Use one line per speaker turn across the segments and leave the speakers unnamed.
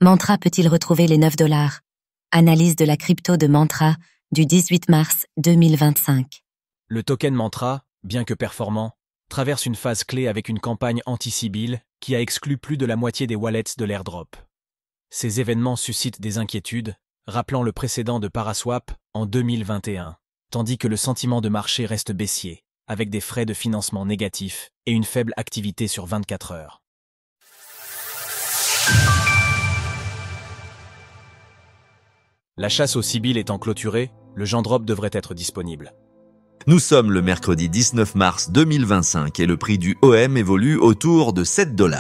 Mantra peut-il retrouver les 9 $? Analyse de la crypto de Mantra du 18 mars 2025.
Le token Mantra, bien que performant, traverse une phase clé avec une campagne anti-Sybil qui a exclu plus de la moitié des wallets de l'airdrop. Ces événements suscitent des inquiétudes, rappelant le précédent de Paraswap en 2021, tandis que le sentiment de marché reste baissier, avec des frais de financement négatifs et une faible activité sur 24 heures. La chasse aux Sybil étant clôturée, le Gendrop devrait être disponible.
Nous sommes le mercredi 19 mars 2025 et le prix du OM évolue autour de 7 $.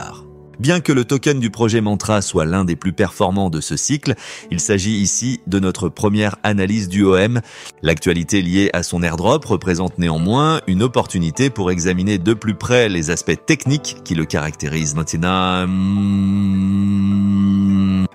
Bien que le token du projet Mantra soit l'un des plus performants de ce cycle, il s'agit ici de notre première analyse du OM. L'actualité liée à son airdrop représente néanmoins une opportunité pour examiner de plus près les aspects techniques qui le caractérisent.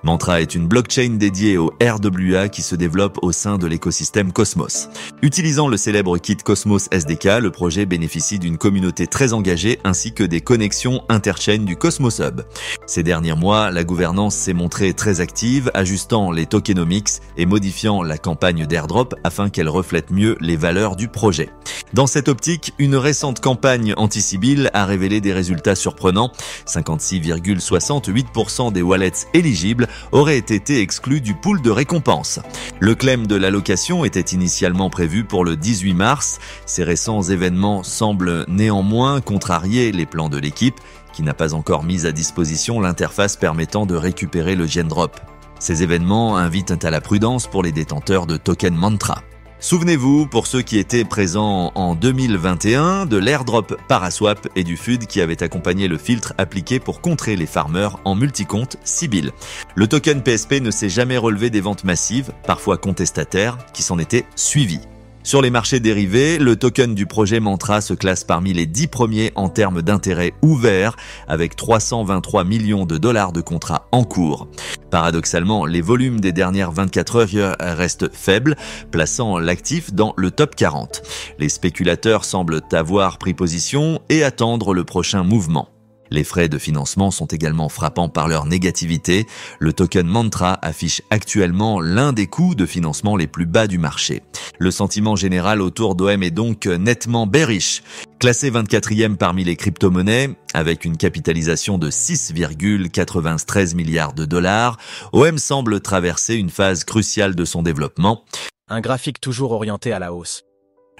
Mantra est une blockchain dédiée au RWA qui se développe au sein de l'écosystème Cosmos. Utilisant le célèbre kit Cosmos SDK, le projet bénéficie d'une communauté très engagée ainsi que des connexions interchain du Cosmos Hub. Ces derniers mois, la gouvernance s'est montrée très active, ajustant les tokenomics et modifiant la campagne d'airdrop afin qu'elle reflète mieux les valeurs du projet. Dans cette optique, une récente campagne anti-Sybil a révélé des résultats surprenants. 56,68% des wallets éligibles auraient été exclus du pool de récompenses. Le claim de l'allocation était initialement prévu pour le 18 mars. Ces récents événements semblent néanmoins contrarier les plans de l'équipe, qui n'a pas encore mis à disposition l'interface permettant de récupérer le Gendrop. Ces événements invitent à la prudence pour les détenteurs de token Mantra. Souvenez-vous, pour ceux qui étaient présents en 2021, de l'airdrop Paraswap et du FUD qui avait accompagné le filtre appliqué pour contrer les farmers en multicompte Sybil. Le token PSP ne s'est jamais relevé des ventes massives, parfois contestataires, qui s'en étaient suivies. Sur les marchés dérivés, le token du projet Mantra se classe parmi les 10 premiers en termes d'intérêt ouvert, avec 323 millions de dollars de contrats en cours. Paradoxalement, les volumes des dernières 24 heures restent faibles, plaçant l'actif dans le top 40. Les spéculateurs semblent avoir pris position et attendre le prochain mouvement. Les frais de financement sont également frappants par leur négativité. Le token Mantra affiche actuellement l'un des coûts de financement les plus bas du marché. Le sentiment général autour d'OM est donc nettement bearish. Classé 24e parmi les crypto-monnaies, avec une capitalisation de 6,93 milliards de dollars, OM semble traverser une phase cruciale de son développement.
Un graphique toujours orienté à la hausse.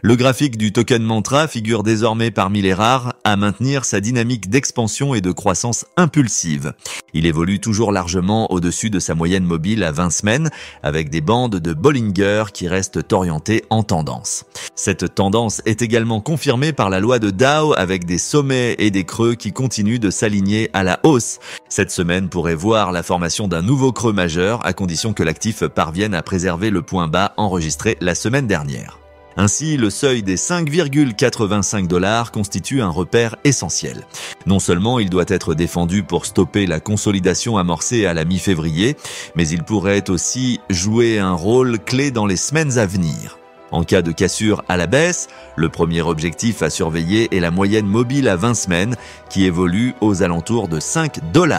Le graphique du token Mantra figure désormais parmi les rares à maintenir sa dynamique d'expansion et de croissance impulsive. Il évolue toujours largement au-dessus de sa moyenne mobile à 20 semaines, avec des bandes de Bollinger qui restent orientées en tendance. Cette tendance est également confirmée par la loi de Dow avec des sommets et des creux qui continuent de s'aligner à la hausse. Cette semaine pourrait voir la formation d'un nouveau creux majeur à condition que l'actif parvienne à préserver le point bas enregistré la semaine dernière. Ainsi, le seuil des 5,85 $ constitue un repère essentiel. Non seulement il doit être défendu pour stopper la consolidation amorcée à la mi-février, mais il pourrait aussi jouer un rôle clé dans les semaines à venir. En cas de cassure à la baisse, le premier objectif à surveiller est la moyenne mobile à 20 semaines qui évolue aux alentours de 5 $.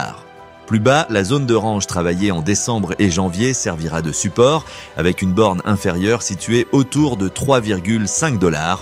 Plus bas, la zone de range travaillée en décembre et janvier servira de support avec une borne inférieure située autour de 3,5 $.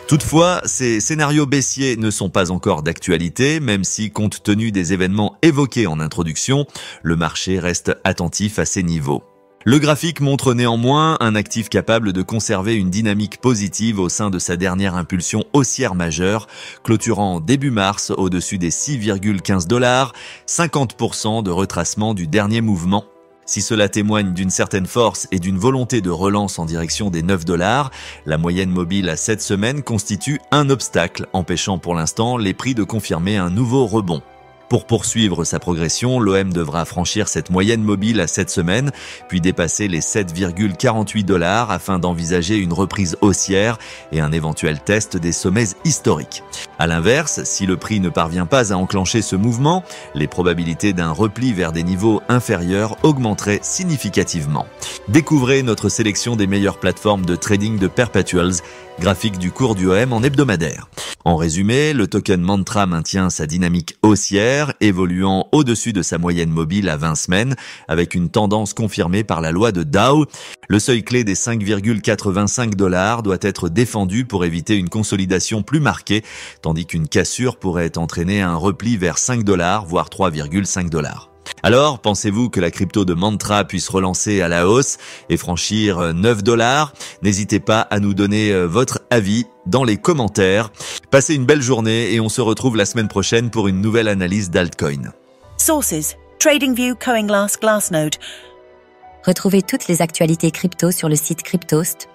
Toutefois, ces scénarios baissiers ne sont pas encore d'actualité, même si, compte tenu des événements évoqués en introduction, le marché reste attentif à ces niveaux. Le graphique montre néanmoins un actif capable de conserver une dynamique positive au sein de sa dernière impulsion haussière majeure, clôturant début mars au-dessus des 6,15 $, 50% de retracement du dernier mouvement. Si cela témoigne d'une certaine force et d'une volonté de relance en direction des 9 $, la moyenne mobile à 7 semaines constitue un obstacle, empêchant pour l'instant les prix de confirmer un nouveau rebond. Pour poursuivre sa progression, l'OM devra franchir cette moyenne mobile à 7 semaines, puis dépasser les 7,48 $ afin d'envisager une reprise haussière et un éventuel test des sommets historiques. À l'inverse, si le prix ne parvient pas à enclencher ce mouvement, les probabilités d'un repli vers des niveaux inférieurs augmenteraient significativement. Découvrez notre sélection des meilleures plateformes de trading de perpetuals, graphique du cours du OM en hebdomadaire. En résumé, le token Mantra maintient sa dynamique haussière, évoluant au-dessus de sa moyenne mobile à 20 semaines, avec une tendance confirmée par la loi de Dow. Le seuil clé des 5,85 $ doit être défendu pour éviter une consolidation plus marquée, tandis qu'une cassure pourrait entraîner un repli vers 5 $, voire 3,5 $. Alors, pensez-vous que la crypto de Mantra puisse relancer à la hausse et franchir 9 $? N'hésitez pas à nous donner votre avis dans les commentaires. Passez une belle journée et on se retrouve la semaine prochaine pour une nouvelle analyse d'altcoin.
Sources: TradingView, CoinGlass, Glassnode.
Retrouvez toutes les actualités crypto sur le site cryptost.fr.